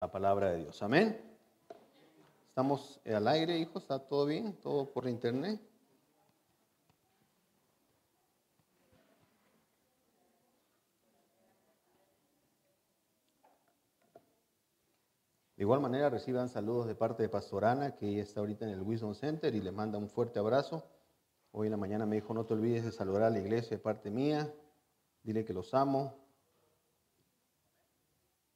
La palabra de Dios. Amén. Estamos al aire, hijos. ¿Está todo bien? ¿Todo por internet? De igual manera reciban saludos de parte de Pastor Ana, que ella está ahorita en el Wisdom Center y le manda un fuerte abrazo. Hoy en la mañana me dijo, no te olvides de saludar a la iglesia de parte mía. Dile que los amo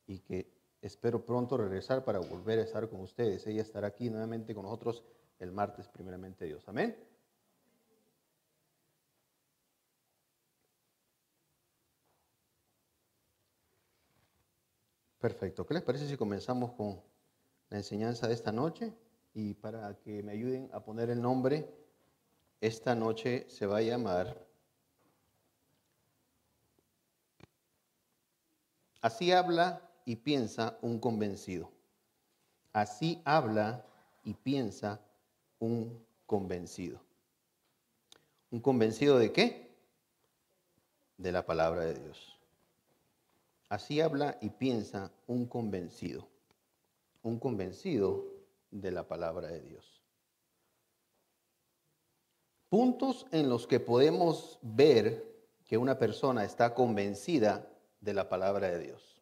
y que espero pronto regresar para volver a estar con ustedes. Ella estará aquí nuevamente con nosotros el martes, primeramente Dios. Amén. Perfecto. ¿Qué les parece si comenzamos con la enseñanza de esta noche? Y para que me ayuden a poner el nombre, esta noche se va a llamar Así habla y piensa un convencido. Así habla y piensa un convencido. ¿Un convencido de qué? De la palabra de Dios. Así habla y piensa un convencido. Un convencido de la palabra de Dios. Puntos en los que podemos ver que una persona está convencida de la palabra de Dios.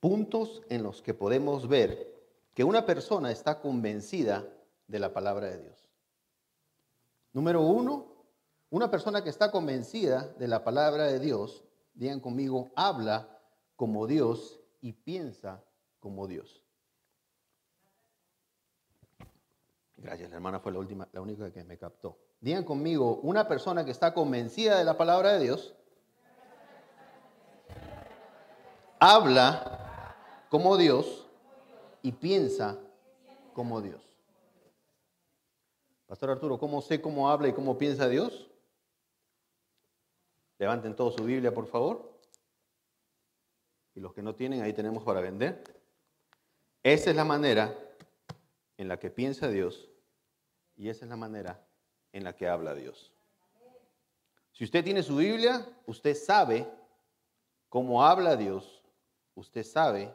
Puntos en los que podemos ver que una persona está convencida de la palabra de Dios. Número uno, una persona que está convencida de la palabra de Dios, digan conmigo, habla como Dios y piensa como Dios. Gracias, la hermana fue la única que me captó. Digan conmigo, una persona que está convencida de la palabra de Dios, habla como Dios y piensa como Dios. Pastor Arturo, ¿cómo sé cómo habla y cómo piensa Dios? Levanten todos su Biblia, por favor. Y los que no tienen, ahí tenemos para vender. Esa es la manera en la que piensa Dios y esa es la manera en la que habla Dios. Si usted tiene su Biblia, usted sabe cómo habla Dios, usted sabe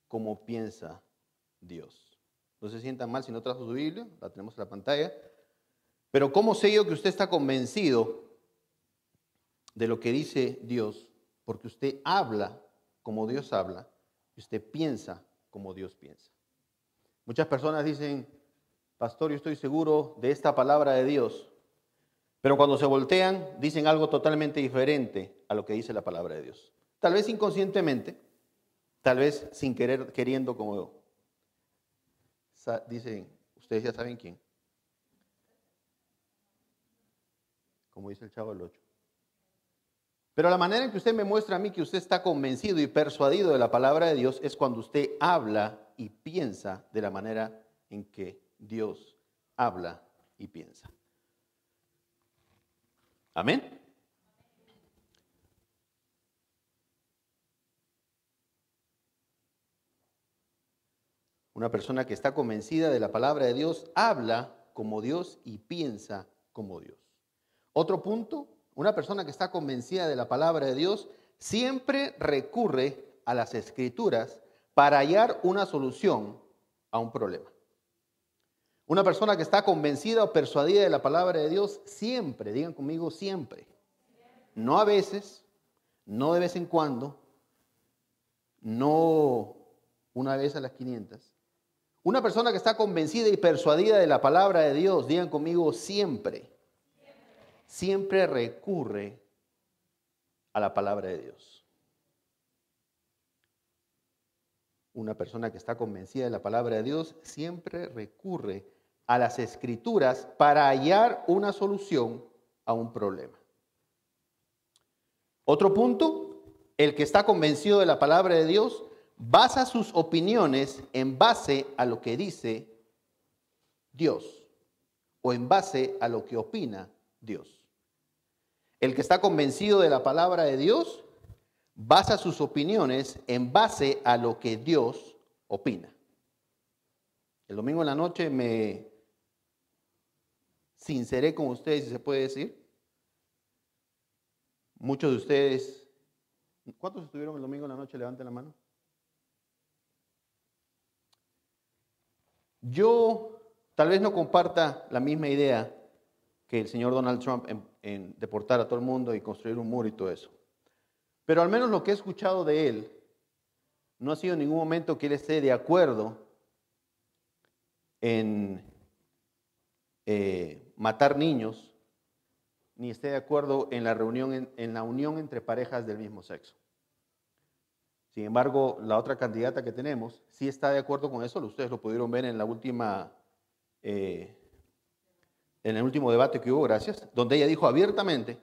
cómo piensa Dios. No se sientan mal si no trajo su Biblia, la tenemos en la pantalla. Pero ¿cómo sé yo que usted está convencido de lo que dice Dios? Porque usted habla como Dios habla y usted piensa como Dios piensa. Muchas personas dicen, pastor, yo estoy seguro de esta palabra de Dios, pero cuando se voltean dicen algo totalmente diferente a lo que dice la palabra de Dios. Tal vez inconscientemente, tal vez sin querer, queriendo, como dicen, ustedes ya saben quién. Como dice el Chavo del 8. Pero la manera en que usted me muestra a mí que usted está convencido y persuadido de la palabra de Dios es cuando usted habla y piensa de la manera en que Dios habla y piensa. Amén. Una persona que está convencida de la palabra de Dios habla como Dios y piensa como Dios. Otro punto, una persona que está convencida de la palabra de Dios siempre recurre a las escrituras para hallar una solución a un problema. Una persona que está convencida o persuadida de la palabra de Dios siempre, digan conmigo siempre, no a veces, no de vez en cuando, no una vez a las 500. Una persona que está convencida y persuadida de la palabra de Dios, digan conmigo siempre, siempre recurre a la palabra de Dios. Una persona que está convencida de la palabra de Dios siempre recurre a las escrituras para hallar una solución a un problema. Otro punto, el que está convencido de la palabra de Dios basa sus opiniones en base a lo que dice Dios o en base a lo que opina Dios. El que está convencido de la palabra de Dios basa sus opiniones en base a lo que Dios opina. El domingo en la noche me sinceré con ustedes, si se puede decir. Muchos de ustedes, ¿cuántos estuvieron el domingo en la noche? Levanten la mano. Yo tal vez no comparta la misma idea que el señor Donald Trump en deportar a todo el mundo y construir un muro y todo eso. Pero al menos lo que he escuchado de él, no ha sido en ningún momento que él esté de acuerdo en matar niños, ni esté de acuerdo en la reunión, en la unión entre parejas del mismo sexo. Sin embargo, la otra candidata que tenemos sí está de acuerdo con eso. Ustedes lo pudieron ver en la última, en el último debate que hubo, gracias, donde ella dijo abiertamente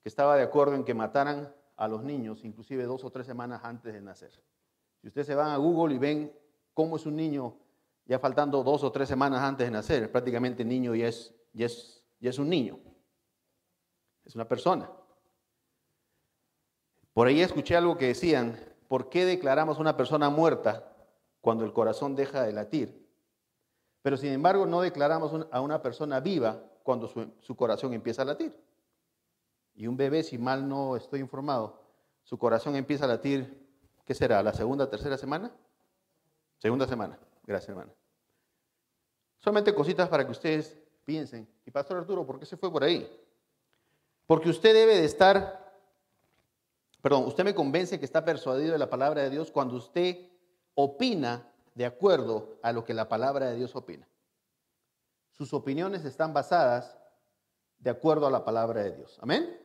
que estaba de acuerdo en que mataran a los niños, inclusive 2 o 3 semanas antes de nacer. Si ustedes se van a Google y ven cómo es un niño ya faltando 2 o 3 semanas antes de nacer, prácticamente el niño ya es un niño, es una persona. Por ahí escuché algo que decían: ¿por qué declaramos una persona muerta cuando el corazón deja de latir? Pero sin embargo no declaramos a una persona viva cuando su corazón empieza a latir. Y un bebé, si mal no estoy informado, su corazón empieza a latir, ¿qué será? ¿La segunda, tercera semana? Segunda semana. Gracias, hermana. Solamente cositas para que ustedes piensen. Y Pastor Arturo, ¿por qué se fue por ahí? Porque usted debe de estar, usted me convence que está persuadido de la palabra de Dios cuando usted opina de acuerdo a lo que la palabra de Dios opina. Sus opiniones están basadas de acuerdo a la palabra de Dios. Amén.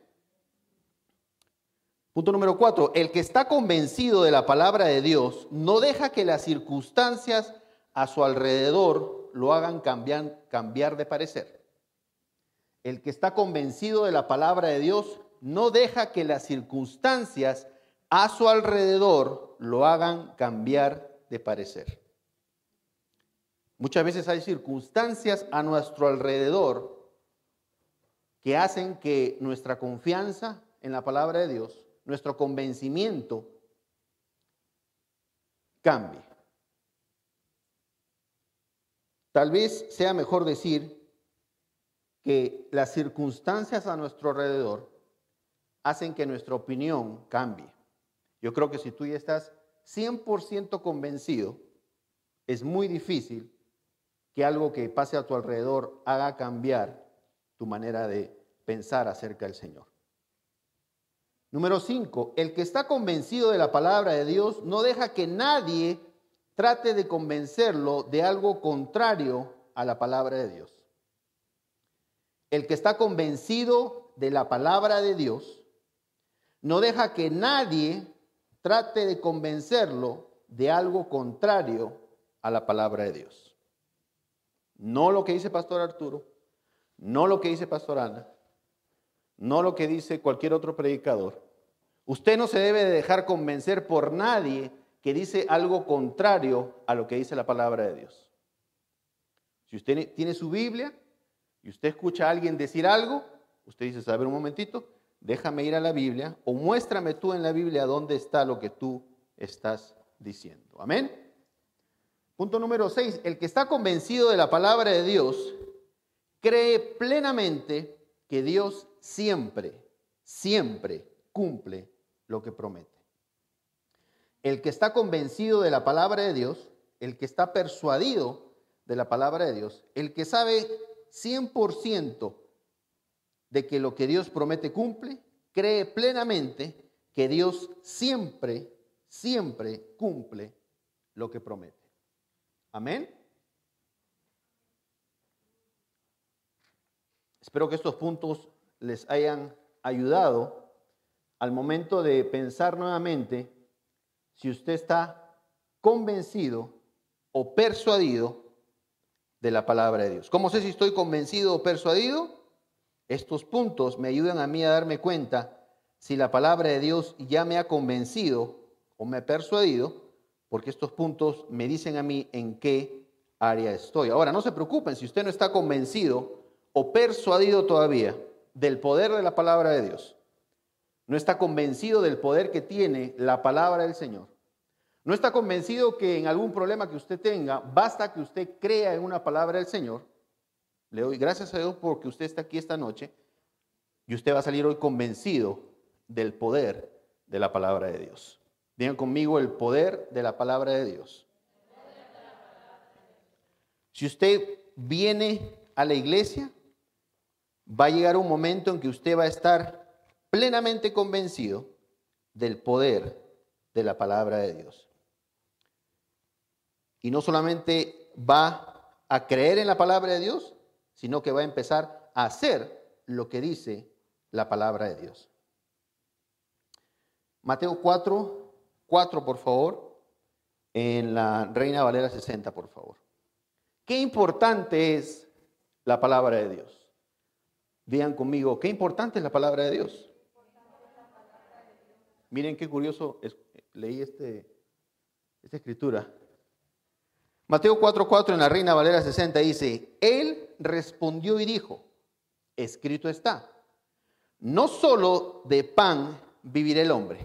Punto número 4. El que está convencido de la palabra de Dios no deja que las circunstancias a su alrededor lo hagan cambiar de parecer. El que está convencido de la palabra de Dios no deja que las circunstancias a su alrededor lo hagan cambiar de parecer. Muchas veces hay circunstancias a nuestro alrededor que hacen que nuestra confianza en la palabra de Dios, nuestro convencimiento, cambie. Tal vez sea mejor decir que las circunstancias a nuestro alrededor hacen que nuestra opinión cambie. Yo creo que si tú ya estás 100% convencido, es muy difícil que algo que pase a tu alrededor haga cambiar tu manera de pensar acerca del Señor. Número 5, el que está convencido de la palabra de Dios no deja que nadie trate de convencerlo de algo contrario a la palabra de Dios. El que está convencido de la palabra de Dios no deja que nadie trate de convencerlo de algo contrario a la palabra de Dios. No lo que dice Pastor Arturo, no lo que dice Pastor Ana, no lo que dice cualquier otro predicador. Usted no se debe de dejar convencer por nadie que dice algo contrario a lo que dice la palabra de Dios. Si usted tiene su Biblia y usted escucha a alguien decir algo, usted dice: a ver, un momentito, déjame ir a la Biblia o muéstrame tú en la Biblia dónde está lo que tú estás diciendo. Amén. Punto número 6. El que está convencido de la palabra de Dios cree plenamente que Dios siempre cumple lo que promete. El que está convencido de la palabra de Dios, el que está persuadido de la palabra de Dios, el que sabe 100% de que lo que Dios promete cumple, cree plenamente que Dios siempre cumple lo que promete. Amén. Espero que estos puntos les hayan ayudado al momento de pensar nuevamente si usted está convencido o persuadido de la palabra de Dios. ¿Cómo sé si estoy convencido o persuadido? Estos puntos me ayudan a mí a darme cuenta si la palabra de Dios ya me ha convencido o me ha persuadido, porque estos puntos me dicen a mí en qué área estoy. Ahora, no se preocupen si usted no está convencido o persuadido todavía del poder de la palabra de Dios. No está convencido del poder que tiene la palabra del Señor. No está convencido que en algún problema que usted tenga, basta que usted crea en una palabra del Señor. Le doy gracias a Dios porque usted está aquí esta noche y usted va a salir hoy convencido del poder de la palabra de Dios. Digan conmigo: el poder de la palabra de Dios. Si usted viene a la iglesia, va a llegar un momento en que usted va a estar plenamente convencido del poder de la palabra de Dios. Y no solamente va a creer en la palabra de Dios, sino que va a empezar a hacer lo que dice la palabra de Dios. Mateo 4, por favor, en la Reina Valera 60, por favor. Qué importante es la palabra de Dios. Digan conmigo, qué importante es la palabra de Dios. Miren qué curioso, leí esta escritura. Mateo 4:4 en la Reina Valera 60 dice, Él respondió y dijo, escrito está, no solo de pan vivirá el hombre.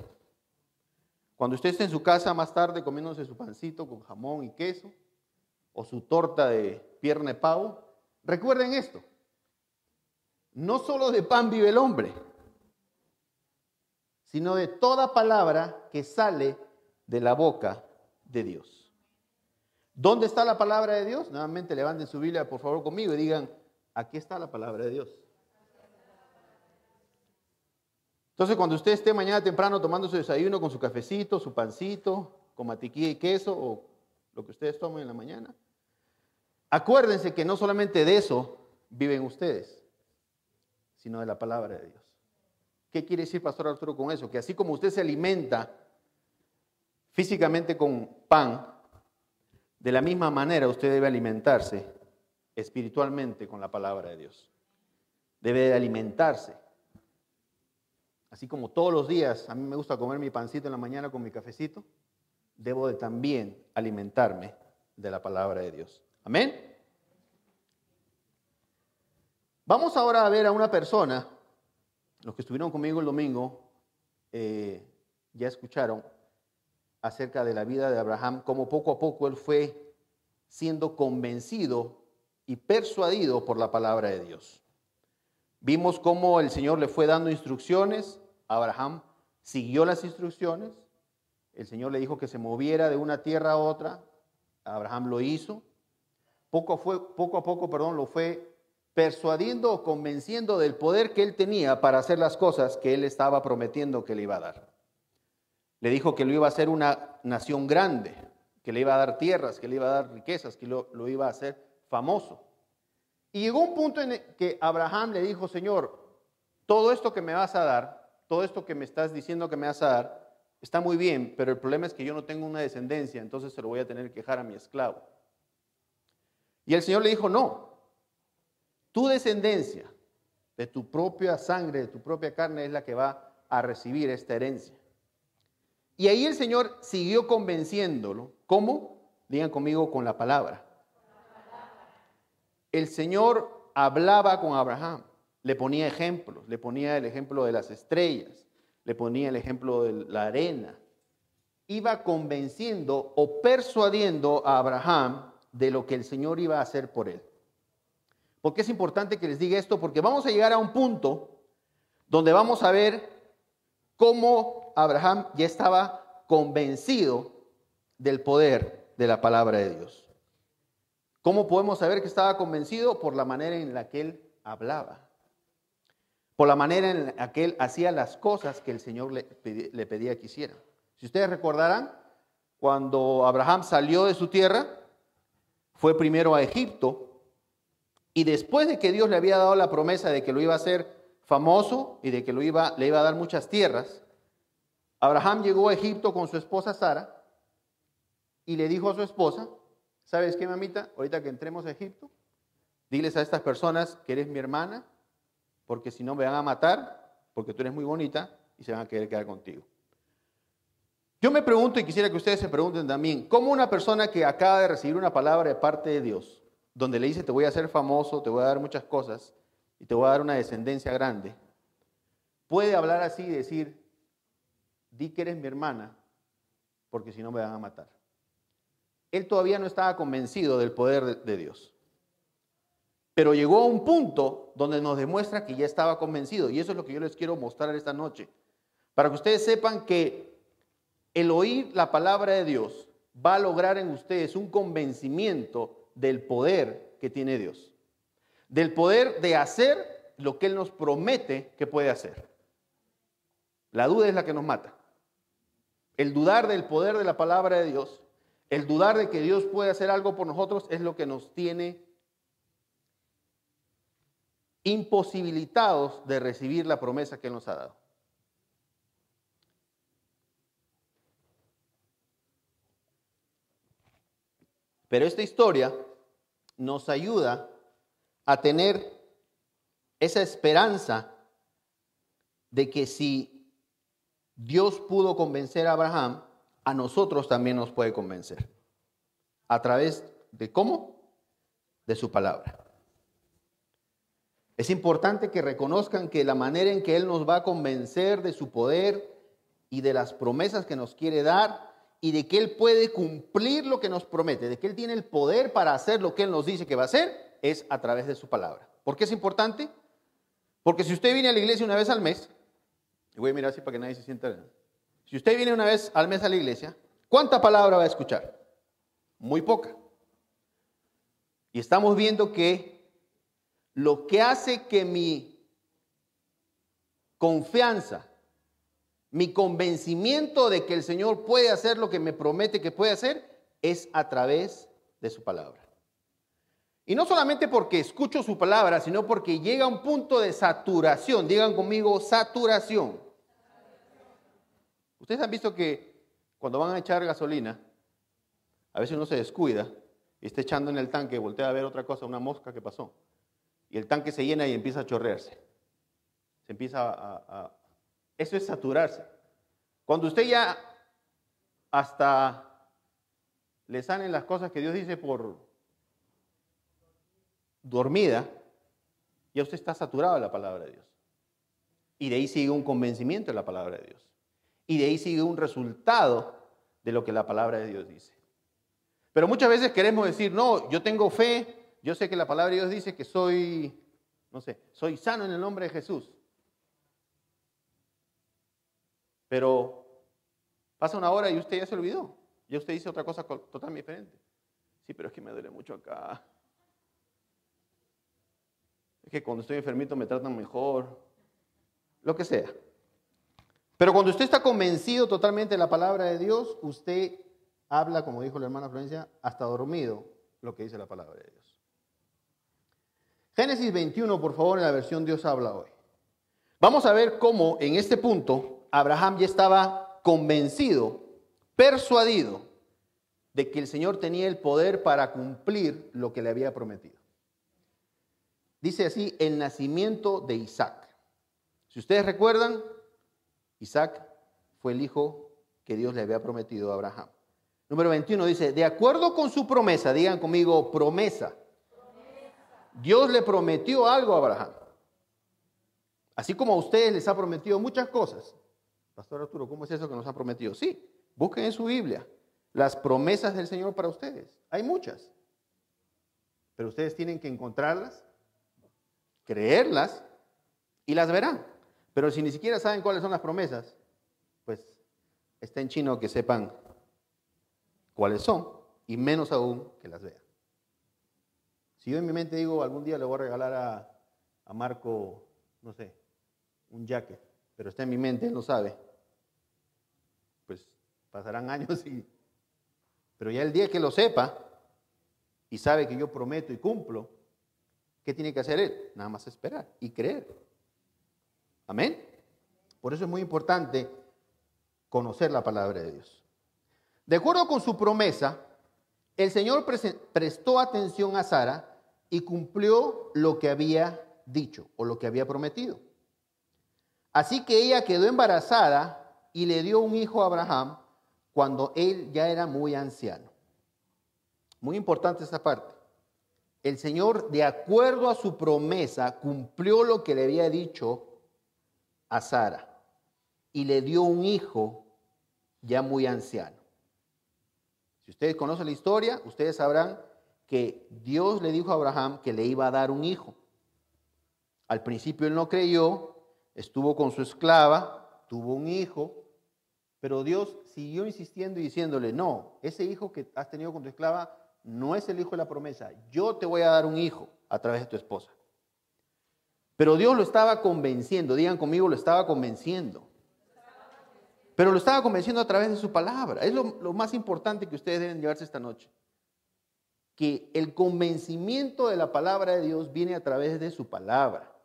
Cuando usted esté en su casa más tarde comiéndose su pancito con jamón y queso, o su torta de pierna de pavo, recuerden esto, no solo de pan vive el hombre, sino de toda palabra que sale de la boca de Dios. ¿Dónde está la palabra de Dios? Nuevamente levanten su Biblia por favor conmigo y digan, aquí está la palabra de Dios. Entonces cuando usted esté mañana temprano tomando su desayuno con su cafecito, su pancito, con mantequilla y queso o lo que ustedes tomen en la mañana, acuérdense que no solamente de eso viven ustedes, sino de la palabra de Dios. ¿Qué quiere decir, Pastor Arturo, con eso? Que así como usted se alimenta físicamente con pan, de la misma manera usted debe alimentarse espiritualmente con la palabra de Dios. Debe de alimentarse. Así como todos los días a mí me gusta comer mi pancito en la mañana con mi cafecito, debo de también alimentarme de la palabra de Dios. Amén. Vamos ahora a ver a una persona, los que estuvieron conmigo el domingo ya escucharon acerca de la vida de Abraham, cómo poco a poco él fue siendo convencido y persuadido por la palabra de Dios. Vimos cómo el Señor le fue dando instrucciones, Abraham siguió las instrucciones, el Señor le dijo que se moviera de una tierra a otra, Abraham lo hizo, poco a poco, lo fue persuadiendo o convenciendo del poder que él tenía para hacer las cosas que él estaba prometiendo que le iba a dar. Le dijo que lo iba a hacer una nación grande, que le iba a dar tierras, que le iba a dar riquezas, que lo iba a hacer famoso. Y llegó un punto en el que Abraham le dijo, Señor, todo esto que me vas a dar, todo esto que me estás diciendo que me vas a dar, está muy bien, pero el problema es que yo no tengo una descendencia, entonces se lo voy a tener que dejar a mi esclavo. Y el Señor le dijo, no, tu descendencia, de tu propia sangre, de tu propia carne, es la que va a recibir esta herencia. Y ahí el Señor siguió convenciéndolo. ¿Cómo? Digan conmigo, con la palabra. El Señor hablaba con Abraham, le ponía ejemplos, le ponía el ejemplo de las estrellas, le ponía el ejemplo de la arena. Iba convenciendo o persuadiendo a Abraham de lo que el Señor iba a hacer por él. ¿Por qué es importante que les diga esto? Porque vamos a llegar a un punto donde vamos a ver cómo Abraham ya estaba convencido del poder de la palabra de Dios. ¿Cómo podemos saber que estaba convencido? Por la manera en la que él hablaba, por la manera en la que él hacía las cosas que el Señor le pedía que hiciera. Si ustedes recordarán, cuando Abraham salió de su tierra, fue primero a Egipto, y después de que Dios le había dado la promesa de que lo iba a hacer famoso y de que le iba a dar muchas tierras, Abraham llegó a Egipto con su esposa Sara y le dijo a su esposa, ¿sabes qué, mamita? Ahorita que entremos a Egipto, diles a estas personas que eres mi hermana, porque si no me van a matar, porque tú eres muy bonita y se van a querer quedar contigo. Yo me pregunto, y quisiera que ustedes se pregunten también, ¿cómo una persona que acaba de recibir una palabra de parte de Dios, donde le dice te voy a hacer famoso, te voy a dar muchas cosas y te voy a dar una descendencia grande, puede hablar así y decir, di que eres mi hermana, porque si no me van a matar? Él todavía no estaba convencido del poder de Dios. Pero llegó a un punto donde nos demuestra que ya estaba convencido. Y eso es lo que yo les quiero mostrar esta noche. Para que ustedes sepan que el oír la palabra de Dios va a lograr en ustedes un convencimiento del poder que tiene Dios, del poder de hacer lo que Él nos promete que puede hacer. La duda es la que nos mata. El dudar del poder de la palabra de Dios, el dudar de que Dios puede hacer algo por nosotros es lo que nos tiene imposibilitados de recibir la promesa que Él nos ha dado. Pero esta historia nos ayuda a tener esa esperanza de que si Dios pudo convencer a Abraham, a nosotros también nos puede convencer. ¿A través de cómo? De su palabra. Es importante que reconozcan que la manera en que Él nos va a convencer de su poder y de las promesas que nos quiere dar y de que Él puede cumplir lo que nos promete, de que Él tiene el poder para hacer lo que Él nos dice que va a hacer, es a través de su palabra. ¿Por qué es importante? Porque si usted viene a la iglesia una vez al mes, y voy a mirar así para que nadie se sienta. Si usted viene una vez al mes a la iglesia, ¿cuánta palabra va a escuchar? Muy poca. Y estamos viendo que lo que hace que mi confianza, mi convencimiento de que el Señor puede hacer lo que me promete que puede hacer, es a través de su palabra. Y no solamente porque escucho su palabra, sino porque llega a un punto de saturación. Digan conmigo, saturación. Ustedes han visto que cuando van a echar gasolina, a veces uno se descuida y está echando en el tanque, voltea a ver otra cosa, una mosca que pasó. Y el tanque se llena y empieza a chorrearse. Se empieza Eso es saturarse. Cuando usted ya hasta le salen las cosas que Dios dice por dormida, ya usted está saturado de la palabra de Dios. Y de ahí sigue un convencimiento de la palabra de Dios. Y de ahí sigue un resultado de lo que la palabra de Dios dice. Pero muchas veces queremos decir, no, yo tengo fe, yo sé que la palabra de Dios dice que soy sano en el nombre de Jesús. Pero pasa una hora y usted ya se olvidó. Ya usted dice otra cosa totalmente diferente. Sí, pero es que me duele mucho acá. Es que cuando estoy enfermito me tratan mejor. Lo que sea. Pero cuando usted está convencido totalmente de la palabra de Dios, usted habla, como dijo la hermana Florencia, hasta dormido lo que dice la palabra de Dios. Génesis 21, por favor, en la versión Dios habla hoy. Vamos a ver cómo en este punto Abraham ya estaba convencido, persuadido de que el Señor tenía el poder para cumplir lo que le había prometido. Dice así, el nacimiento de Isaac. Si ustedes recuerdan, Isaac fue el hijo que Dios le había prometido a Abraham. Número 21 dice, de acuerdo con su promesa, digan conmigo, promesa. Dios le prometió algo a Abraham. Así como a ustedes les ha prometido muchas cosas. Pastor Arturo, ¿cómo es eso que nos ha prometido? Sí, busquen en su Biblia las promesas del Señor para ustedes. Hay muchas. Pero ustedes tienen que encontrarlas, creerlas y las verán. Pero si ni siquiera saben cuáles son las promesas, pues está en chino que sepan cuáles son y menos aún que las vean. Si yo en mi mente digo, algún día le voy a regalar a Marco, no sé, un jacket, pero está en mi mente, él no sabe, pues pasarán años pero ya el día que lo sepa y sabe que yo prometo y cumplo, ¿qué tiene que hacer él? Nada más esperar y creer. Amén. Por eso es muy importante conocer la palabra de Dios. De acuerdo con su promesa, el Señor prestó atención a Sara y cumplió lo que había dicho o lo que había prometido. Así que ella quedó embarazada y le dio un hijo a Abraham cuando él ya era muy anciano. Muy importante esta parte. El Señor, de acuerdo a su promesa, cumplió lo que le había dicho a Sara y le dio un hijo ya muy anciano. Si ustedes conocen la historia, ustedes sabrán que Dios le dijo a Abraham que le iba a dar un hijo. Al principio él no creyó, estuvo con su esclava, tuvo un hijo, pero Dios siguió insistiendo y diciéndole, no, ese hijo que has tenido con tu esclava no es el hijo de la promesa. Yo te voy a dar un hijo a través de tu esposa. Pero Dios lo estaba convenciendo. Digan conmigo, lo estaba convenciendo. Pero lo estaba convenciendo a través de su palabra. Es lo más importante que ustedes deben llevarse esta noche. Que el convencimiento de la palabra de Dios viene a través de su palabra.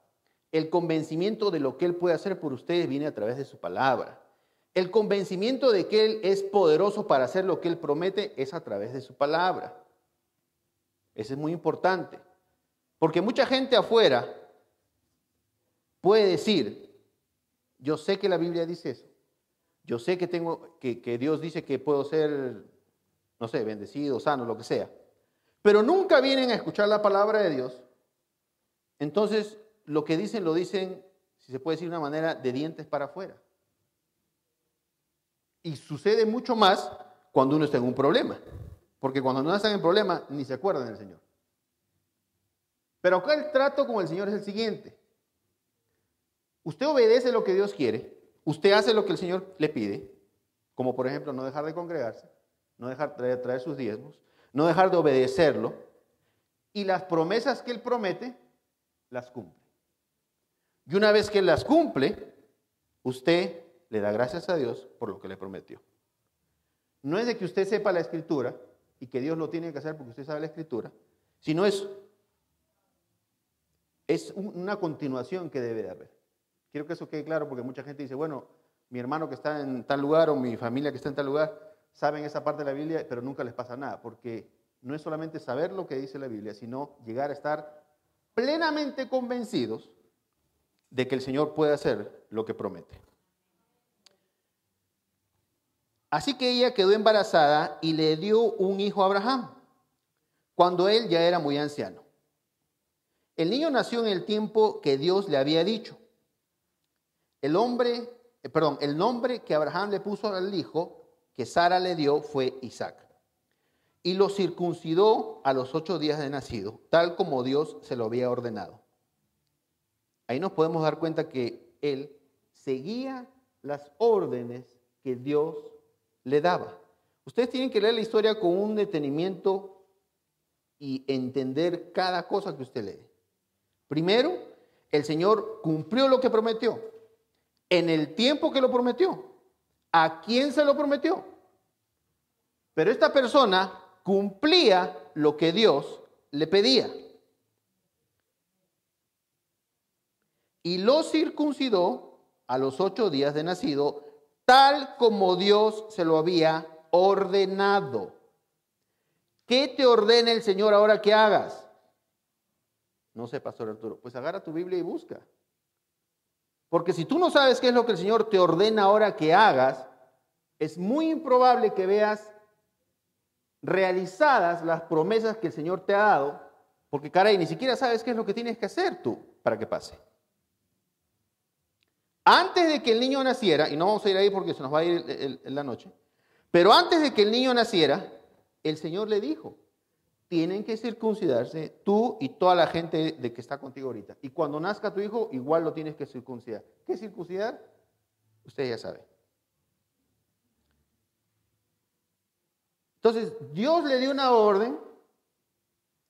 El convencimiento de lo que Él puede hacer por ustedes viene a través de su palabra. El convencimiento de que Él es poderoso para hacer lo que Él promete es a través de su palabra. Eso es muy importante. Porque mucha gente afuera puede decir, yo sé que la Biblia dice eso. Yo sé que Dios dice que puedo ser, no sé, bendecido, sano, lo que sea. Pero nunca vienen a escuchar la palabra de Dios. Entonces, lo que dicen, lo dicen, si se puede decir de una manera, de dientes para afuera. Y sucede mucho más cuando uno está en un problema. Porque cuando no están en problema, ni se acuerdan del Señor. Pero acá el trato con el Señor es el siguiente. Usted obedece lo que Dios quiere. Usted hace lo que el Señor le pide. Como por ejemplo, no dejar de congregarse. No dejar de traer sus diezmos. No dejar de obedecerlo. Y las promesas que Él promete, las cumple. Y una vez que Él las cumple, usted le da gracias a Dios por lo que le prometió. No es de que usted sepa la Escritura y que Dios lo tiene que hacer porque usted sabe la Escritura, sino es una continuación que debe de haber. Quiero que eso quede claro porque mucha gente dice, bueno, mi hermano que está en tal lugar o mi familia que está en tal lugar, saben esa parte de la Biblia, pero nunca les pasa nada, porque no es solamente saber lo que dice la Biblia, sino llegar a estar plenamente convencidos de que el Señor puede hacer lo que promete. Así que ella quedó embarazada y le dio un hijo a Abraham, cuando él ya era muy anciano. El niño nació en el tiempo que Dios le había dicho. El nombre que Abraham le puso al hijo que Sara le dio fue Isaac. Y lo circuncidó a los 8 días de nacido, tal como Dios se lo había ordenado. Ahí nos podemos dar cuenta que él seguía las órdenes que Dios le daba. Ustedes tienen que leer la historia con un detenimiento y entender cada cosa que usted lee. Primero, el Señor cumplió lo que prometió, en el tiempo que lo prometió. ¿A quién se lo prometió? Pero esta persona cumplía lo que Dios le pedía. Y lo circuncidó a los 8 días de nacido, tal como Dios se lo había ordenado. ¿Qué te ordena el Señor ahora que hagas? No sé, Pastor Arturo. Pues agarra tu Biblia y busca. Porque si tú no sabes qué es lo que el Señor te ordena ahora que hagas, es muy improbable que veas realizadas las promesas que el Señor te ha dado, porque caray, ni siquiera sabes qué es lo que tienes que hacer tú para que pase. Antes de que el niño naciera, y no vamos a ir ahí porque se nos va a ir la noche, pero antes de que el niño naciera, el Señor le dijo, tienen que circuncidarse tú y toda la gente de que está contigo ahorita. Y cuando nazca tu hijo, igual lo tienes que circuncidar. ¿Qué es circuncidar? Usted ya sabe. Entonces, Dios le dio una orden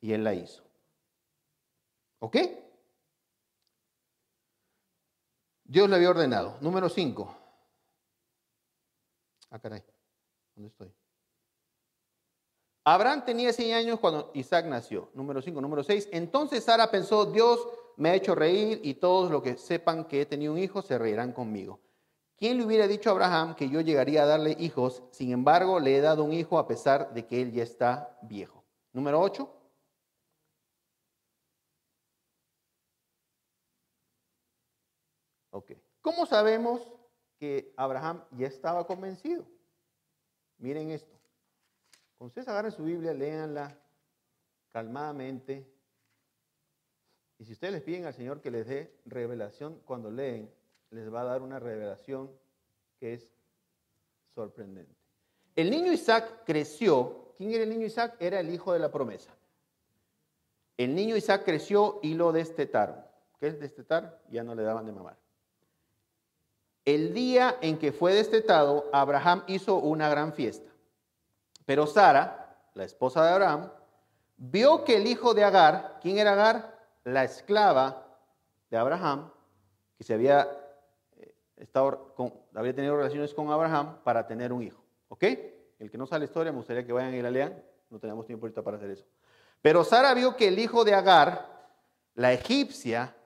y Él la hizo. ¿Ok? Dios le había ordenado. Número 5. Ah, caray. ¿Dónde estoy? Abraham tenía 100 años cuando Isaac nació. Número 5. Número 6. Entonces Sara pensó, Dios me ha hecho reír y todos los que sepan que he tenido un hijo se reirán conmigo. ¿Quién le hubiera dicho a Abraham que yo llegaría a darle hijos? Sin embargo, le he dado un hijo a pesar de que él ya está viejo. Número 8. Ok. ¿Cómo sabemos que Abraham ya estaba convencido? Miren esto. Cuando ustedes agarren su Biblia, léanla calmadamente. Y si ustedes les piden al Señor que les dé revelación cuando leen, les va a dar una revelación que es sorprendente. El niño Isaac creció. ¿Quién era el niño Isaac? Era el hijo de la promesa. El niño Isaac creció y lo destetaron. ¿Qué es destetar? Ya no le daban de mamar. El día en que fue destetado, Abraham hizo una gran fiesta. Pero Sara, la esposa de Abraham, vio que el hijo de Agar, ¿quién era Agar? La esclava de Abraham, que se había tenido relaciones con Abraham para tener un hijo. ¿Ok? El que no sabe la historia, me gustaría que vayan y la lean. No tenemos tiempo ahorita para hacer eso. Pero Sara vio que el hijo de Agar, la egipcia,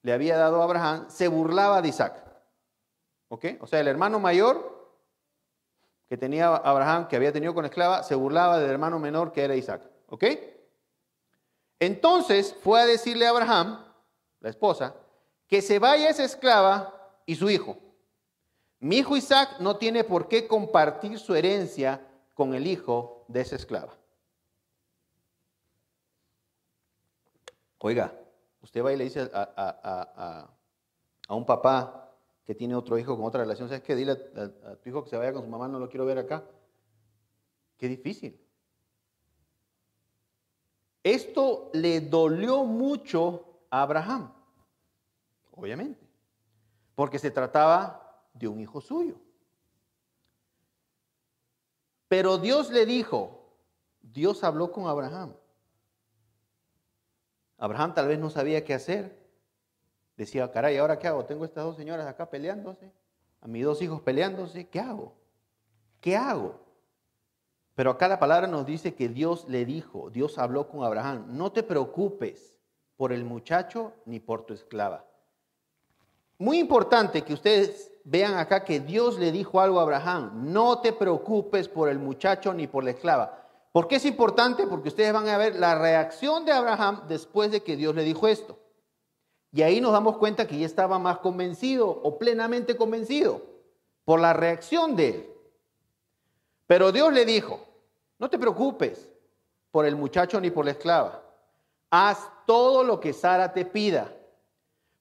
le había dado a Abraham, se burlaba de Isaac. ¿Ok? O sea, el hermano mayor que tenía Abraham, que había tenido con esclava, se burlaba del hermano menor que era Isaac. ¿Ok? Entonces fue a decirle a Abraham, la esposa, que se vaya esa esclava y su hijo. Mi hijo Isaac no tiene por qué compartir su herencia con el hijo de esa esclava. Oiga, usted va y le dice a un papá que tiene otro hijo con otra relación, ¿sabes qué? Dile a tu hijo que se vaya con su mamá, no lo quiero ver acá. Qué difícil. Esto le dolió mucho a Abraham, obviamente, porque se trataba de un hijo suyo. Pero Dios le dijo, Dios habló con Abraham. Abraham tal vez no sabía qué hacer. Decía, caray, ¿ahora qué hago? Tengo estas dos señoras acá peleándose, a mis dos hijos peleándose, ¿qué hago? ¿Qué hago? Pero acá la palabra nos dice que Dios le dijo, Dios habló con Abraham, no te preocupes por el muchacho ni por tu esclava. Muy importante que ustedes vean acá que Dios le dijo algo a Abraham, no te preocupes por el muchacho ni por la esclava. ¿Por qué es importante? Porque ustedes van a ver la reacción de Abraham después de que Dios le dijo esto. Y ahí nos damos cuenta que ya estaba más convencido o plenamente convencido por la reacción de él. Pero Dios le dijo, no te preocupes por el muchacho ni por la esclava. Haz todo lo que Sara te pida,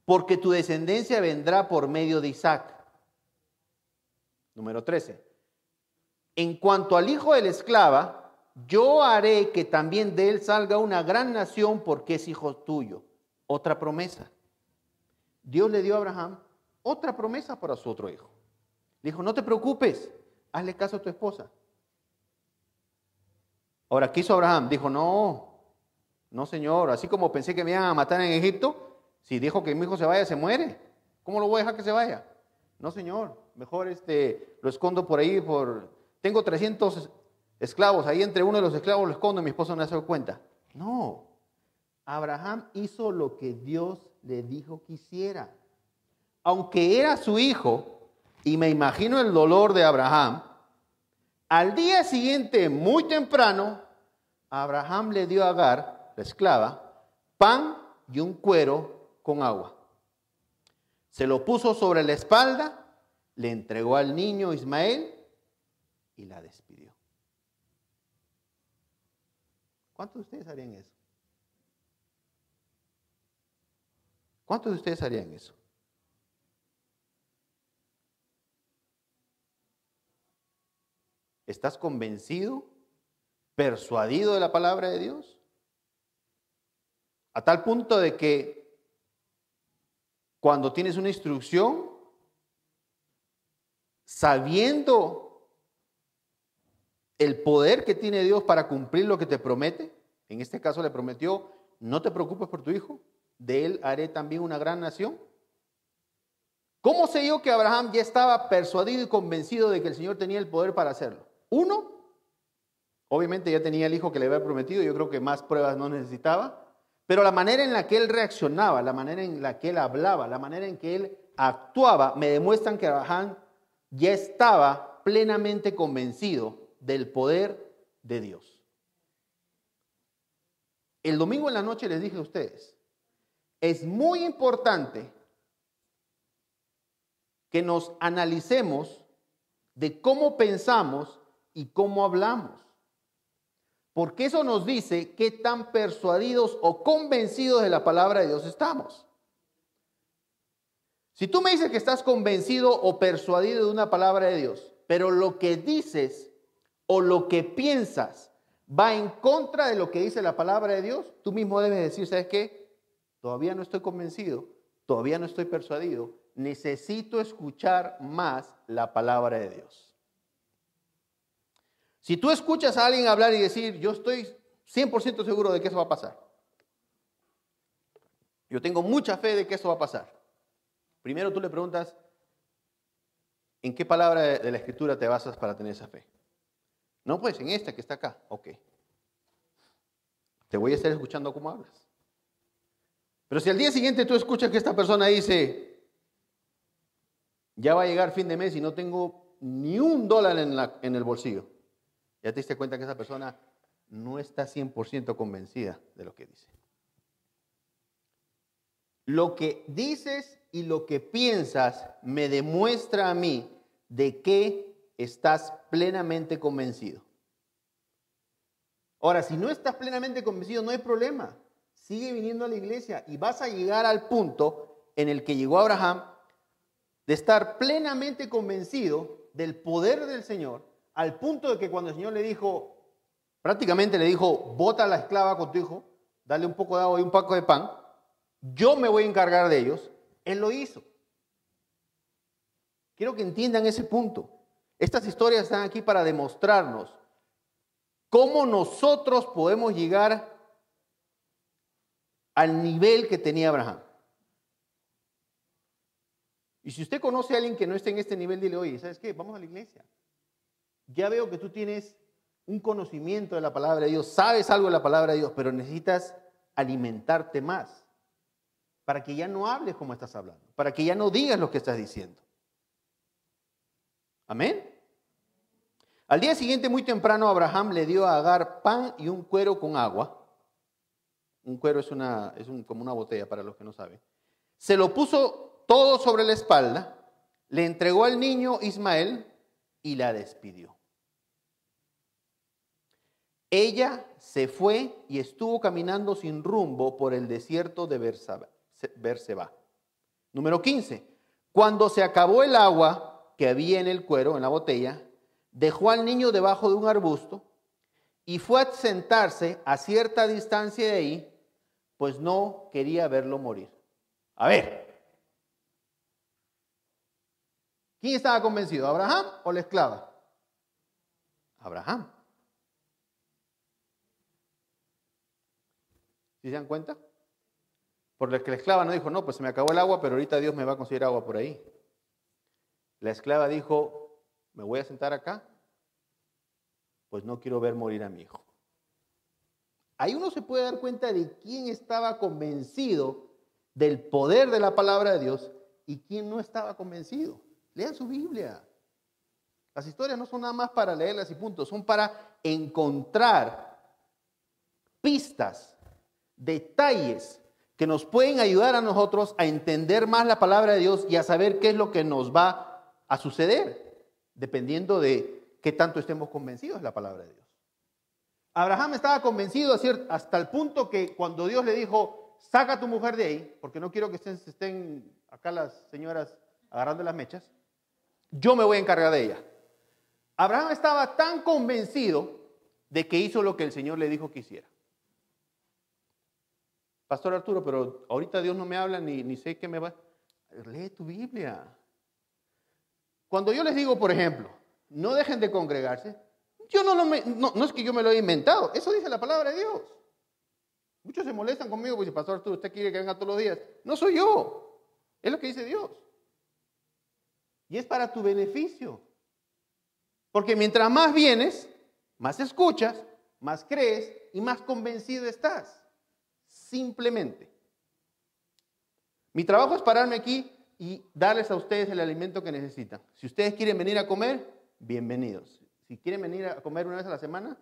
porque tu descendencia vendrá por medio de Isaac. Número 13. En cuanto al hijo de la esclava, yo haré que también de él salga una gran nación porque es hijo tuyo. Otra promesa. Dios le dio a Abraham otra promesa para su otro hijo. Le dijo, no te preocupes, hazle caso a tu esposa. Ahora, ¿qué hizo Abraham? Dijo, no señor, así como pensé que me iban a matar en Egipto, si dijo que mi hijo se vaya, se muere. ¿Cómo lo voy a dejar que se vaya? No señor, mejor lo escondo por ahí, tengo 300 esclavos, ahí entre uno de los esclavos lo escondo y mi esposa no se da cuenta. No, Abraham hizo lo que Dios le dijo que hiciera. Aunque era su hijo, y me imagino el dolor de Abraham, al día siguiente, muy temprano, Abraham le dio a Agar, la esclava, pan y un cuero con agua. Se lo puso sobre la espalda, le entregó al niño Ismael y la despidió. ¿Cuántos de ustedes harían eso? ¿Cuántos de ustedes harían eso? ¿Estás convencido, persuadido de la palabra de Dios? A tal punto de que cuando tienes una instrucción, sabiendo el poder que tiene Dios para cumplir lo que te promete, en este caso le prometió, no te preocupes por tu hijo, de él haré también una gran nación. ¿Cómo sé yo que Abraham ya estaba persuadido y convencido de que el Señor tenía el poder para hacerlo? Uno, obviamente ya tenía el hijo que le había prometido, yo creo que más pruebas no necesitaba, pero la manera en la que él reaccionaba, la manera en la que él hablaba, la manera en que él actuaba, me demuestran que Abraham ya estaba plenamente convencido del poder de Dios. El domingo en la noche les dije a ustedes, es muy importante que nos analicemos de cómo pensamos y cómo hablamos. Porque eso nos dice qué tan persuadidos o convencidos de la palabra de Dios estamos. Si tú me dices que estás convencido o persuadido de una palabra de Dios, pero lo que dices o lo que piensas va en contra de lo que dice la palabra de Dios, tú mismo debes decir, ¿sabes qué? Todavía no estoy convencido, todavía no estoy persuadido, necesito escuchar más la palabra de Dios. Si tú escuchas a alguien hablar y decir, yo estoy 100% seguro de que eso va a pasar. Yo tengo mucha fe de que eso va a pasar. Primero tú le preguntas, ¿en qué palabra de la Escritura te basas para tener esa fe? No, pues en esta que está acá. Ok. Te voy a estar escuchando cómo hablas. Pero si al día siguiente tú escuchas que esta persona dice, ya va a llegar fin de mes y no tengo ni $1 en el bolsillo, ya te diste cuenta que esa persona no está 100% convencida de lo que dice. Lo que dices y lo que piensas me demuestra a mí de que estás plenamente convencido. Ahora, si no estás plenamente convencido, no hay problema. Sigue viniendo a la iglesia y vas a llegar al punto en el que llegó Abraham de estar plenamente convencido del poder del Señor, al punto de que cuando el Señor le dijo, prácticamente le dijo, bota a la esclava con tu hijo, dale un poco de agua y un poco de pan, yo me voy a encargar de ellos, él lo hizo. Quiero que entiendan ese punto. Estas historias están aquí para demostrarnos cómo nosotros podemos llegar al nivel que tenía Abraham. Y si usted conoce a alguien que no esté en este nivel, dile, oye, ¿sabes qué? Vamos a la iglesia. Ya veo que tú tienes un conocimiento de la palabra de Dios, sabes algo de la palabra de Dios, pero necesitas alimentarte más para que ya no hables como estás hablando, para que ya no digas lo que estás diciendo. Amén. Al día siguiente, muy temprano, Abraham le dio a Agar pan y un cuero con agua. Un cuero es como una botella para los que no saben. Se lo puso todo sobre la espalda, le entregó al niño Ismael y la despidió. Ella se fue y estuvo caminando sin rumbo por el desierto de Berseba. Número 15. Cuando se acabó el agua que había en el cuero, en la botella, dejó al niño debajo de un arbusto y fue a sentarse a cierta distancia de ahí, pues no quería verlo morir. A ver, ¿quién estaba convencido? ¿Abraham o la esclava? Abraham. ¿Sí se dan cuenta? Por lo que la esclava no dijo, no, pues se me acabó el agua, pero ahorita Dios me va a conseguir agua por ahí. La esclava dijo, me voy a sentar acá, pues no quiero ver morir a mi hijo. Ahí uno se puede dar cuenta de quién estaba convencido del poder de la palabra de Dios y quién no estaba convencido. Lean su Biblia. Las historias no son nada más para leerlas y punto, son para encontrar pistas, detalles que nos pueden ayudar a nosotros a entender más la palabra de Dios y a saber qué es lo que nos va a suceder, dependiendo de qué tanto estemos convencidos de la palabra de Dios. Abraham estaba convencido hasta el punto que cuando Dios le dijo, saca a tu mujer de ahí, porque no quiero que estén acá las señoras agarrando las mechas, yo me voy a encargar de ella. Abraham estaba tan convencido de que hizo lo que el Señor le dijo que hiciera. Pastor Arturo, pero ahorita Dios no me habla ni sé qué me va. Lee tu Biblia. Cuando yo les digo, por ejemplo, no dejen de congregarse, yo no es que yo me lo haya inventado, eso dice la palabra de Dios. Muchos se molestan conmigo porque dice, Pastor Arturo, usted quiere que venga todos los días. No soy yo, es lo que dice Dios. Y es para tu beneficio. Porque mientras más vienes, más escuchas, más crees y más convencido estás. Simplemente. Mi trabajo es pararme aquí y darles a ustedes el alimento que necesitan. Si ustedes quieren venir a comer, bienvenidos. Si quieren venir a comer una vez a la semana,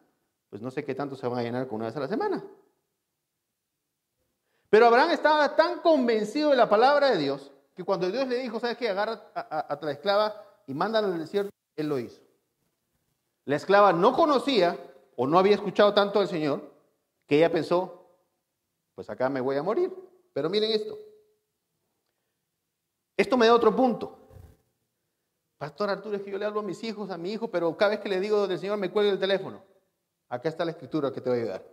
pues no sé qué tanto se van a llenar con una vez a la semana. Pero Abraham estaba tan convencido de la palabra de Dios que cuando Dios le dijo, ¿sabes qué? Agarra a la esclava y mándala al desierto, él lo hizo. La esclava no conocía o no había escuchado tanto al Señor que ella pensó, pues acá me voy a morir. Pero miren esto. Esto me da otro punto. Pastor Arturo, es que yo le hablo a mis hijos, a mi hijo, pero cada vez que le digo del Señor me cuelga el teléfono. Acá está la escritura que te va a ayudar.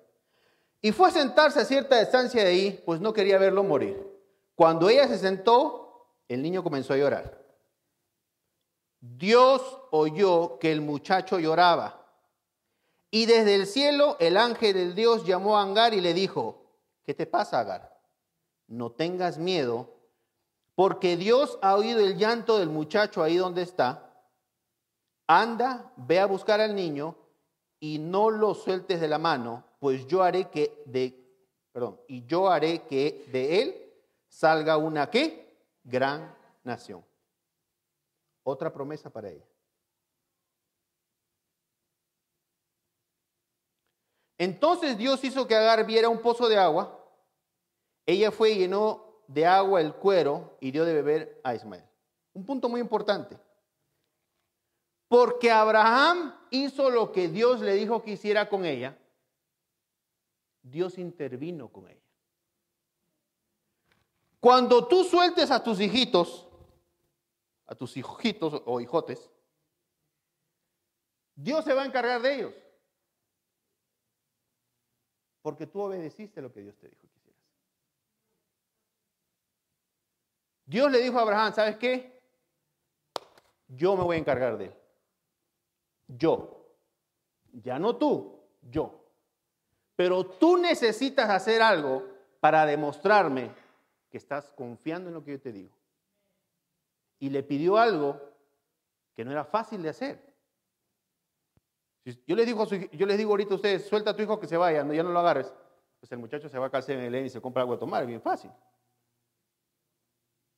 Y fue a sentarse a cierta distancia de ahí, pues no quería verlo morir. Cuando ella se sentó, el niño comenzó a llorar. Dios oyó que el muchacho lloraba. Y desde el cielo el ángel del Dios llamó a Agar y le dijo, ¿qué te pasa, Agar? No tengas miedo, porque Dios ha oído el llanto del muchacho ahí donde está. Anda, ve a buscar al niño y no lo sueltes de la mano, pues yo haré que de él salga una ¿qué? Gran nación. Otra promesa para ella. Entonces Dios hizo que Agar viera un pozo de agua. Ella fue y llenó de agua el cuero y dio de beber a Ismael. Un punto muy importante. Porque Abraham hizo lo que Dios le dijo que hiciera con ella, Dios intervino con ella. Cuando tú sueltes a tus hijitos o hijotes, Dios se va a encargar de ellos. Porque tú obedeciste lo que Dios te dijo que hicieras. Dios le dijo a Abraham, ¿sabes qué? Yo me voy a encargar de él. Yo. Ya no tú, yo. Pero tú necesitas hacer algo para demostrarme que estás confiando en lo que yo te digo. Y le pidió algo que no era fácil de hacer. Yo les digo ahorita a ustedes, suelta a tu hijo que se vaya, ya no lo agarres. Pues el muchacho se va a calzar en el y se compra algo de tomar, es bien fácil.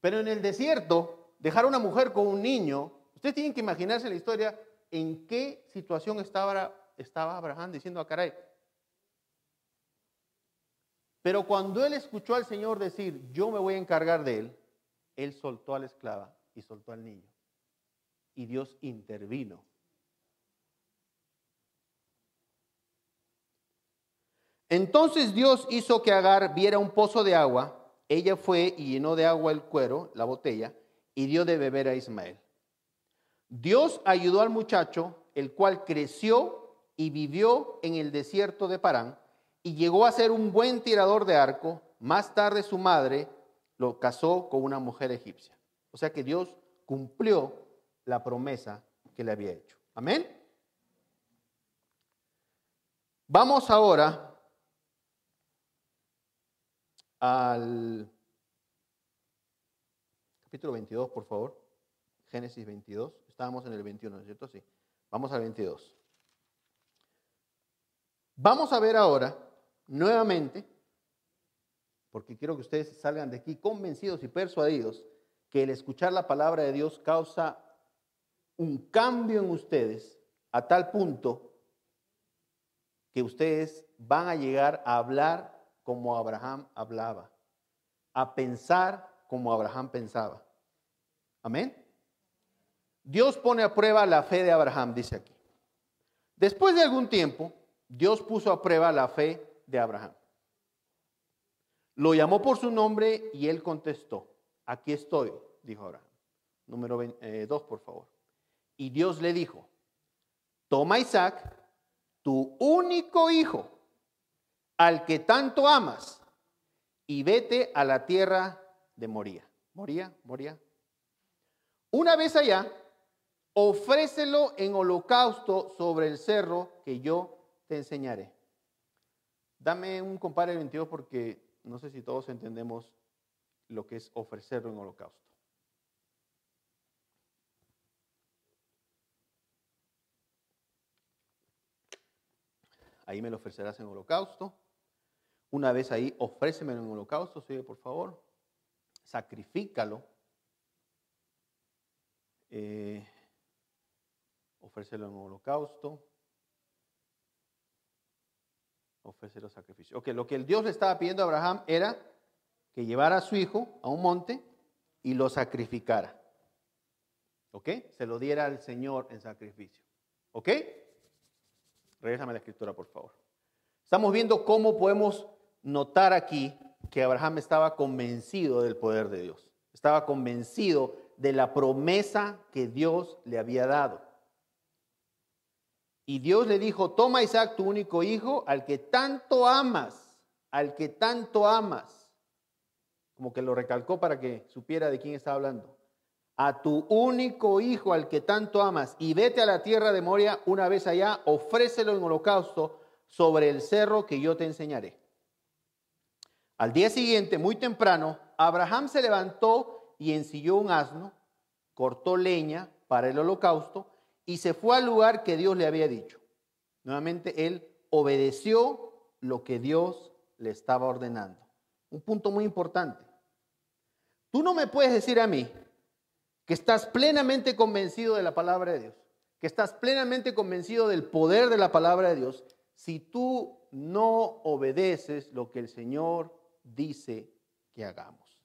Pero en el desierto, dejar a una mujer con un niño, ustedes tienen que imaginarse la historia en qué situación estaba Abraham diciendo a caray. Pero cuando él escuchó al Señor decir, yo me voy a encargar de él, él soltó a la esclava y soltó al niño. Y Dios intervino. Entonces Dios hizo que Agar viera un pozo de agua. Ella fue y llenó de agua el cuero, la botella, y dio de beber a Ismael. Dios ayudó al muchacho, el cual creció y vivió en el desierto de Parán, y llegó a ser un buen tirador de arco. Más tarde su madre lo casó con una mujer egipcia. O sea que Dios cumplió la promesa que le había hecho. Amén. Vamos ahora al capítulo 22, por favor. Génesis 22. Estábamos en el 21, ¿no es cierto? Sí. Vamos al 22. Vamos a ver ahora, nuevamente, porque quiero que ustedes salgan de aquí convencidos y persuadidos que el escuchar la palabra de Dios causa un cambio en ustedes a tal punto que ustedes van a llegar a hablar como Abraham hablaba, a pensar como Abraham pensaba. Amén. Dios pone a prueba la fe de Abraham, dice aquí. Después de algún tiempo, Dios puso a prueba la fe de Abraham. Lo llamó por su nombre y él contestó, aquí estoy, dijo Abraham. Número 2, por favor. Y Dios le dijo, toma a Isaac, tu único hijo, al que tanto amas, y vete a la tierra de Moría. Moría. Una vez allá, ofrécelo en holocausto sobre el cerro que yo te enseñaré. Dame un compare 22 porque no sé si todos entendemos lo que es ofrecerlo en holocausto. Ahí me lo ofrecerás en holocausto. Una vez ahí, ofrécemelo en holocausto, sigue por favor. Sacrifícalo. Ofrécelo en holocausto. Ofrécelo sacrificio. Ok, lo que el Dios le estaba pidiendo a Abraham era que llevara a su hijo a un monte y lo sacrificara. ¿Ok? Se lo diera al Señor en sacrificio. ¿Ok? Regrésame a la escritura, por favor. Estamos viendo cómo podemos notar aquí que Abraham estaba convencido del poder de Dios. Estaba convencido de la promesa que Dios le había dado. Y Dios le dijo, toma a Isaac, tu único hijo, al que tanto amas, como que lo recalcó para que supiera de quién estaba hablando. a tu único hijo al que tanto amas y vete a la tierra de Moria. Una vez allá, ofrécelo en holocausto sobre el cerro que yo te enseñaré. Al día siguiente, muy temprano, Abraham se levantó y ensilló un asno, cortó leña para el holocausto y se fue al lugar que Dios le había dicho. Nuevamente, él obedeció lo que Dios le estaba ordenando. Un punto muy importante. Tú no me puedes decir a mí que estás plenamente convencido de la palabra de Dios, que estás plenamente convencido del poder de la palabra de Dios, si tú no obedeces lo que el Señor dice que hagamos.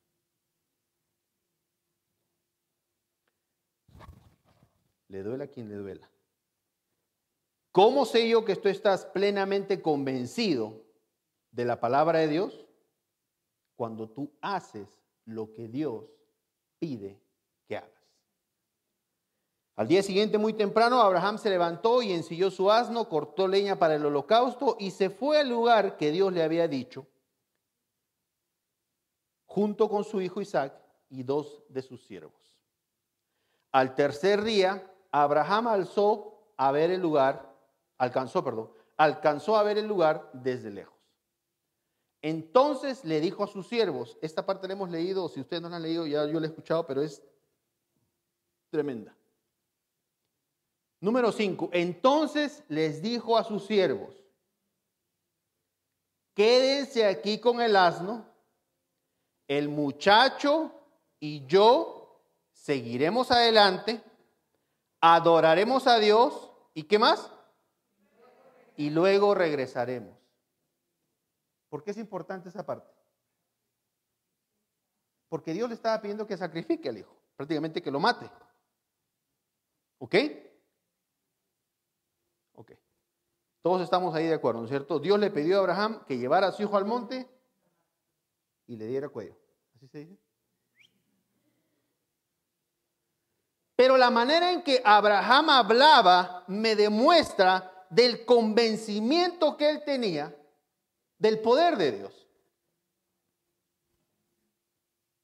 Le duela a quien le duela. ¿Cómo sé yo que tú estás plenamente convencido de la palabra de Dios? Cuando tú haces lo que Dios pide que hagas. Al día siguiente, muy temprano, Abraham se levantó y ensilló su asno, cortó leña para el holocausto y se fue al lugar que Dios le había dicho, junto con su hijo Isaac y 2 de sus siervos. Al tercer día, Abraham alcanzó a ver el lugar desde lejos. Entonces le dijo a sus siervos, esta parte la hemos leído, si ustedes no la han leído, ya yo la he escuchado, pero es tremenda. Número 5, entonces les dijo a sus siervos, quédense aquí con el asno, el muchacho y yo seguiremos adelante, adoraremos a Dios, ¿y qué más? Y luego regresaremos. ¿Por qué es importante esa parte? Porque Dios le estaba pidiendo que sacrifique al hijo, prácticamente que lo mate. ¿Ok? Ok. Todos estamos ahí de acuerdo, ¿no es cierto? Dios le pidió a Abraham que llevara a su hijo al monte y le diera cuello. ¿Así se dice? Pero la manera en que Abraham hablaba me demuestra del convencimiento que él tenía del poder de Dios.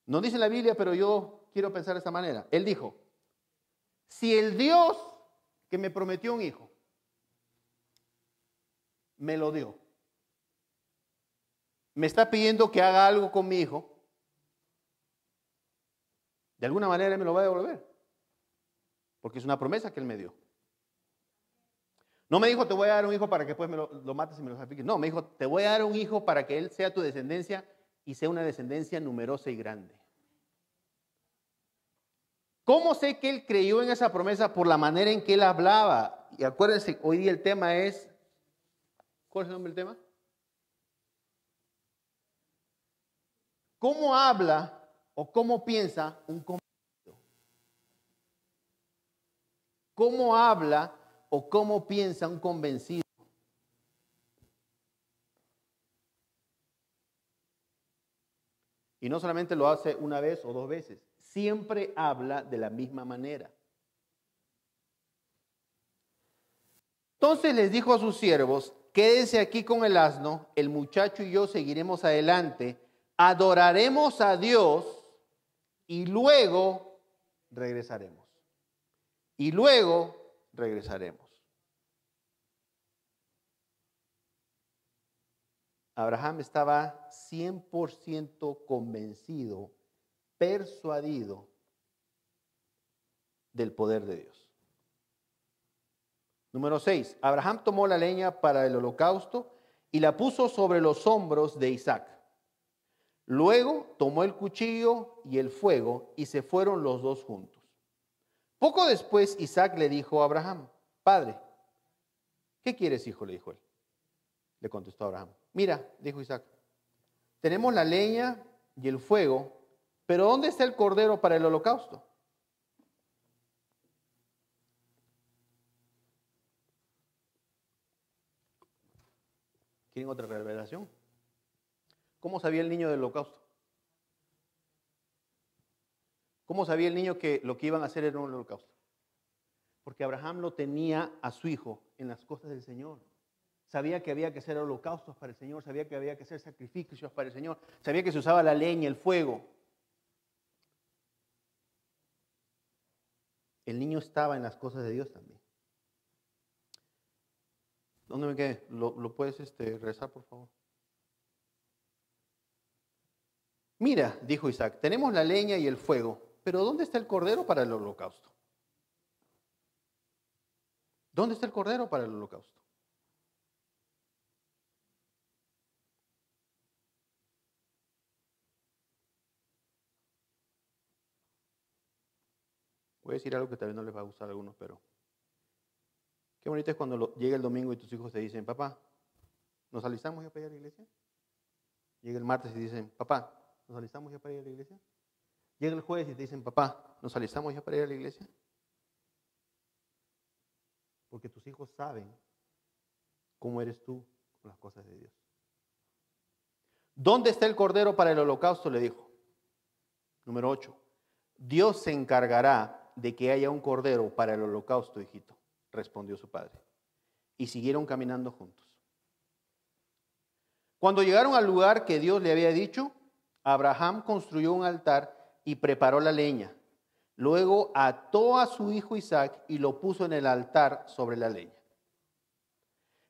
No dice la Biblia, pero yo quiero pensar de esta manera. Él dijo, si el Dios que me prometió un hijo me lo dio, me está pidiendo que haga algo con mi hijo, de alguna manera él me lo va a devolver, porque es una promesa que él me dio. No me dijo, te voy a dar un hijo para que después me lo mates y me lo sacrifiques. No, me dijo, te voy a dar un hijo para que él sea tu descendencia y sea una descendencia numerosa y grande. ¿Cómo sé que él creyó en esa promesa? Por la manera en que él hablaba. Y acuérdense, hoy día el tema es, ¿cuál es el nombre del tema? ¿Cómo habla o cómo piensa un convencido? ¿Cómo habla o cómo piensa un convencido? Y no solamente lo hace una vez o 2 veces, siempre habla de la misma manera. Entonces les dijo a sus siervos, quédense aquí con el asno, el muchacho y yo seguiremos adelante, adoraremos a Dios y luego regresaremos. Y luego regresaremos. Abraham estaba 100% convencido, persuadido del poder de Dios. Número 6. Abraham tomó la leña para el holocausto y la puso sobre los hombros de Isaac. Luego tomó el cuchillo y el fuego y se fueron los dos juntos. Poco después Isaac le dijo a Abraham, Padre, ¿qué quieres, hijo? Le dijo él. Le contestó Abraham. Mira, dijo Isaac, tenemos la leña y el fuego, pero ¿dónde está el cordero para el holocausto? ¿Quieren otra revelación? ¿Cómo sabía el niño del holocausto? ¿Cómo sabía el niño que lo que iban a hacer era un holocausto? Porque Abraham lo tenía a su hijo en las cosas del Señor. Sabía que había que hacer holocaustos para el Señor, sabía que había que hacer sacrificios para el Señor, sabía que se usaba la leña, el fuego. el niño estaba en las cosas de Dios también. ¿Dónde me quedé? ¿Lo puedes rezar, por favor? Mira, dijo Isaac, tenemos la leña y el fuego, pero ¿dónde está el cordero para el holocausto? ¿Dónde está el cordero para el holocausto? Voy a decir algo que tal vez no les va a gustar a algunos, pero qué bonito es cuando llega el domingo y tus hijos te dicen, papá, ¿nos alistamos ya para ir a la iglesia? Llega el martes y dicen, papá, ¿nos alistamos ya para ir a la iglesia? Llega el jueves y te dicen, papá, ¿nos alistamos ya para ir a la iglesia? Porque tus hijos saben cómo eres tú con las cosas de Dios. ¿Dónde está el cordero para el holocausto? Le dijo. Número 8. Dios se encargará de que haya un cordero para el holocausto, hijito, respondió su padre. Y siguieron caminando juntos. Cuando llegaron al lugar que Dios le había dicho, Abraham construyó un altar y preparó la leña. Luego ató a su hijo Isaac y lo puso en el altar sobre la leña.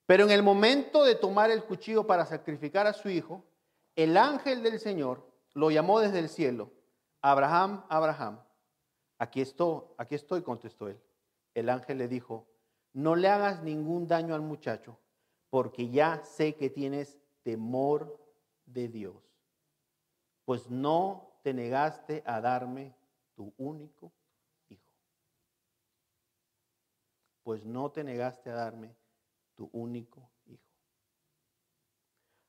Pero en el momento de tomar el cuchillo para sacrificar a su hijo, el ángel del Señor lo llamó desde el cielo. Abraham, Abraham. Aquí estoy, contestó él. El ángel le dijo, no le hagas ningún daño al muchacho, porque ya sé que tienes temor de Dios, pues no te negaste a darme tu único hijo. Pues no te negaste a darme tu único hijo.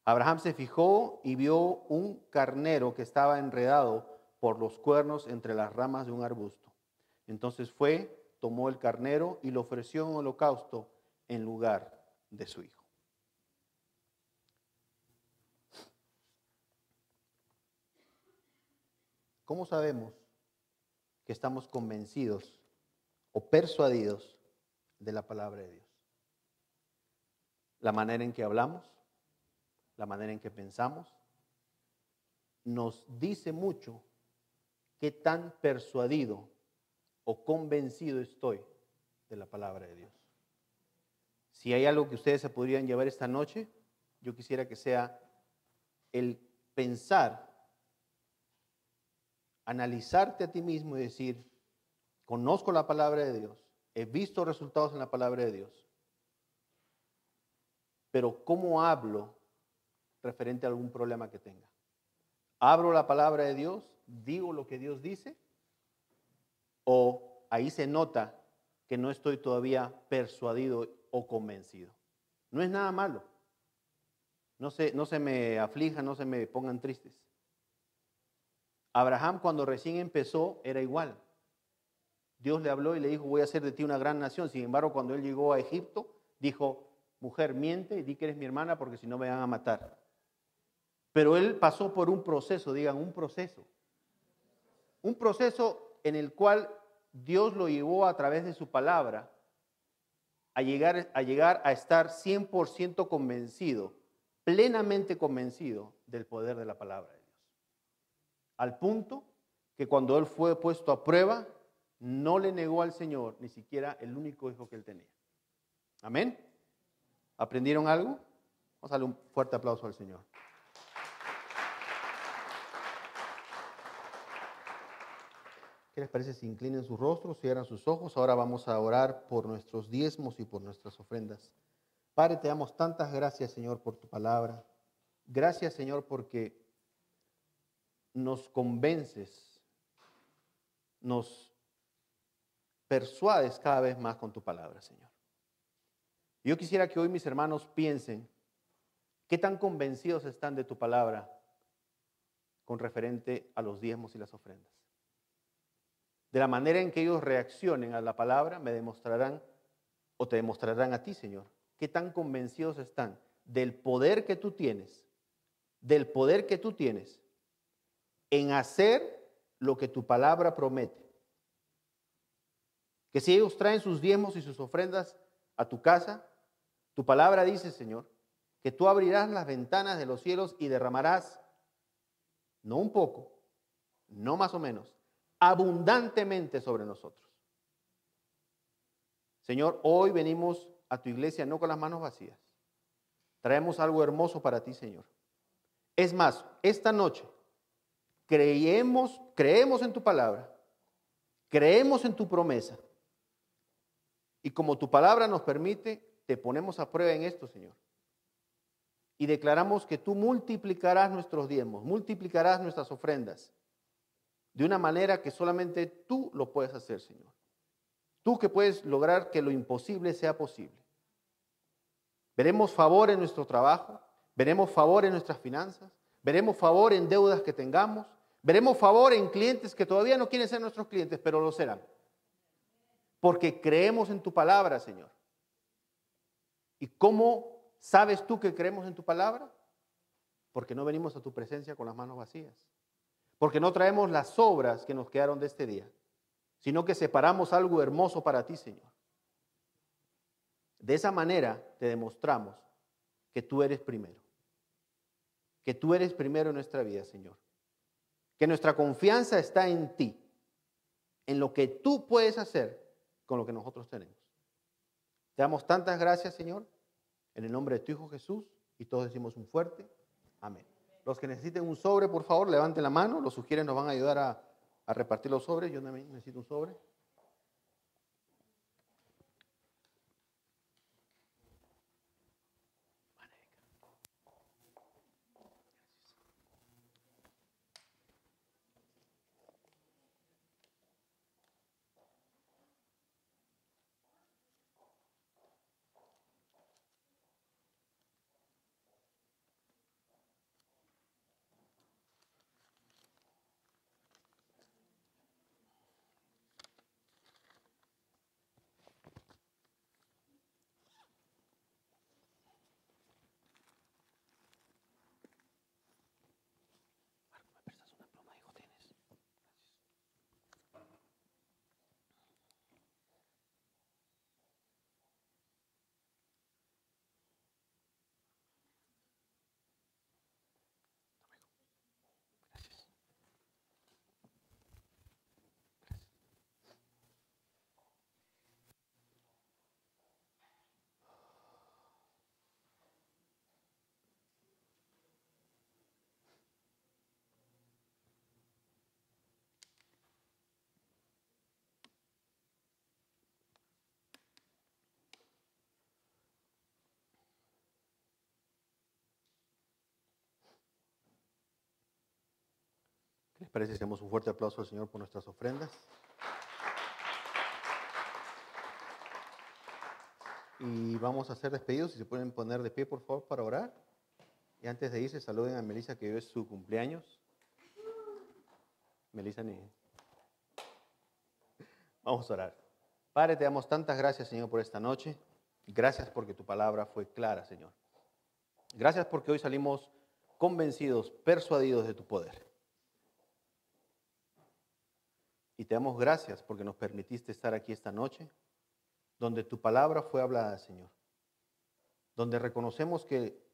Abraham se fijó y vio un carnero que estaba enredado por los cuernos entre las ramas de un arbusto. Entonces fue, tomó el carnero y lo ofreció en holocausto en lugar de su hijo. ¿Cómo sabemos que estamos convencidos o persuadidos de la palabra de Dios? La manera en que hablamos, la manera en que pensamos, nos dice mucho qué tan persuadido o convencido estoy de la palabra de Dios. Si hay algo que ustedes se podrían llevar esta noche, yo quisiera que sea el pensar, analizarte a ti mismo y decir, conozco la palabra de Dios, he visto resultados en la palabra de Dios, pero ¿cómo hablo referente a algún problema que tenga? ¿Abro la palabra de Dios? ¿Digo lo que Dios dice? ¿O ahí se nota que no estoy todavía persuadido o convencido? No es nada malo. No se me aflijan, no se me pongan tristes. Abraham cuando recién empezó era igual. Dios le habló y le dijo, voy a hacer de ti una gran nación. Sin embargo, cuando él llegó a Egipto, dijo, mujer, miente y di que eres mi hermana porque si no me van a matar. Pero él pasó por un proceso, digan, un proceso. Un proceso en el cual Dios lo llevó a través de su palabra a llegar a estar 100% convencido, plenamente convencido del poder de la palabra de Dios. Al punto que cuando él fue puesto a prueba, no le negó al Señor ni siquiera el único hijo que él tenía. ¿Amén? ¿Aprendieron algo? Vamos a darle un fuerte aplauso al Señor. ¿Qué les parece si inclinen sus rostros, cierran sus ojos? Ahora vamos a orar por nuestros diezmos y por nuestras ofrendas. Padre, te damos tantas gracias, Señor, por tu palabra. Gracias, Señor, porque nos convences, nos persuades cada vez más con tu palabra, Señor. Yo quisiera que hoy mis hermanos piensen qué tan convencidos están de tu palabra con referente a los diezmos y las ofrendas. De la manera en que ellos reaccionen a la palabra, me demostrarán o te demostrarán a ti, Señor, qué tan convencidos están del poder que tú tienes, en hacer lo que tu palabra promete. Que si ellos traen sus diezmos y sus ofrendas a tu casa, tu palabra dice, Señor, que tú abrirás las ventanas de los cielos y derramarás, no un poco, no más o menos, abundantemente sobre nosotros. Señor, hoy venimos a tu iglesia no con las manos vacías. Traemos algo hermoso para ti, Señor. Es más, esta noche creemos en tu palabra, creemos en tu promesa. Y como tu palabra nos permite, te ponemos a prueba en esto, Señor. Y declaramos que tú multiplicarás nuestros diezmos, multiplicarás nuestras ofrendas, de una manera que solamente tú lo puedes hacer, Señor. Tú que puedes lograr que lo imposible sea posible. Veremos favor en nuestro trabajo, veremos favor en nuestras finanzas, veremos favor en deudas que tengamos, veremos favor en clientes que todavía no quieren ser nuestros clientes, pero lo serán. Porque creemos en tu palabra, Señor. ¿Y cómo sabes tú que creemos en tu palabra? Porque no venimos a tu presencia con las manos vacías. Porque no traemos las sobras que nos quedaron de este día, sino que separamos algo hermoso para ti, Señor. De esa manera te demostramos que tú eres primero. Que tú eres primero en nuestra vida, Señor. Que nuestra confianza está en ti, en lo que tú puedes hacer con lo que nosotros tenemos. Te damos tantas gracias, Señor, en el nombre de tu Hijo Jesús, y todos decimos un fuerte amén. Los que necesiten un sobre, por favor, levanten la mano. Los sugieres nos van a ayudar a repartir los sobres. Yo también necesito un sobre. ¿Qué les parece si hacemos un fuerte aplauso al Señor por nuestras ofrendas? Y vamos a hacer despedidos. Si se pueden poner de pie, por favor, para orar. Y antes de irse, saluden a Melissa, que hoy es su cumpleaños. Melissa, vamos a orar. Padre, te damos tantas gracias, Señor, por esta noche. Gracias porque tu palabra fue clara, Señor. Gracias porque hoy salimos convencidos, persuadidos de tu poder. Y te damos gracias porque nos permitiste estar aquí esta noche, donde tu palabra fue hablada, Señor. Donde reconocemos que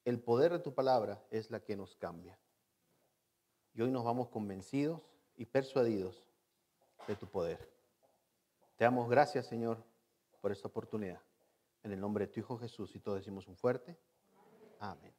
el poder de tu palabra es la que nos cambia. Y hoy nos vamos convencidos y persuadidos de tu poder. Te damos gracias, Señor, por esta oportunidad. En el nombre de tu Hijo Jesús, y todos decimos un fuerte amén.